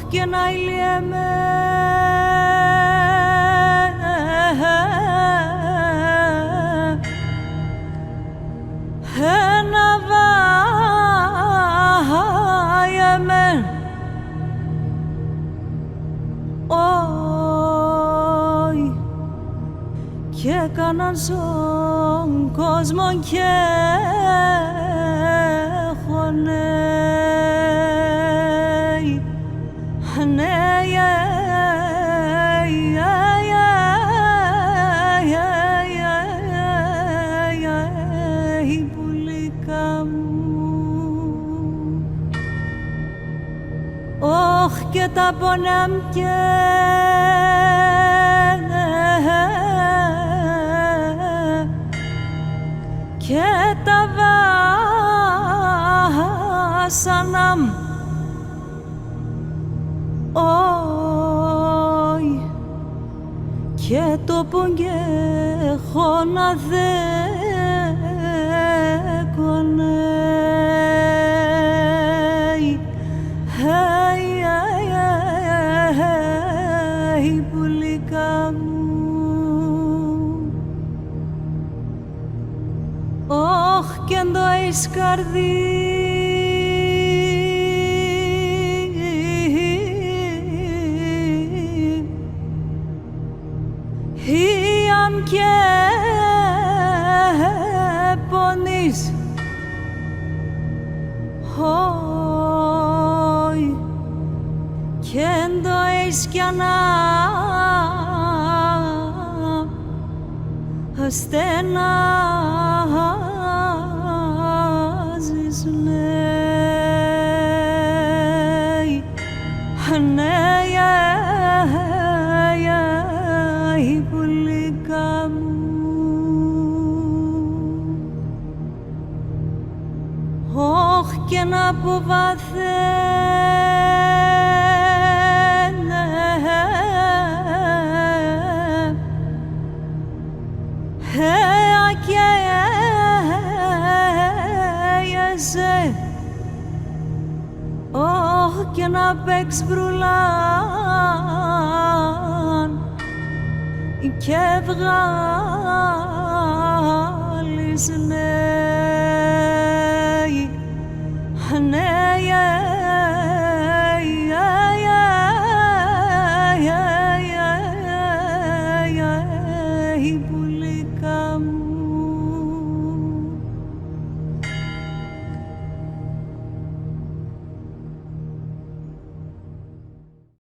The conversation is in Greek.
και να ηλιέμαι ένα βάιεμαι όι και έκαναν στον κόσμο και χωνέι πουλίκα μου όχ και τα πονέμ και τα βάσαναμ όι και το πονγκέχω να δέκονέι πουλίκα μου όχ και εν το εις καρδί Ιαμ και πονείς όι και εν το εις κι ανά στενάζεις λέει ναι πουλίκα μου όχ και να αποβαθαίνε και έζε όχ και να παίξ βρουλάν και βγάλεις ναι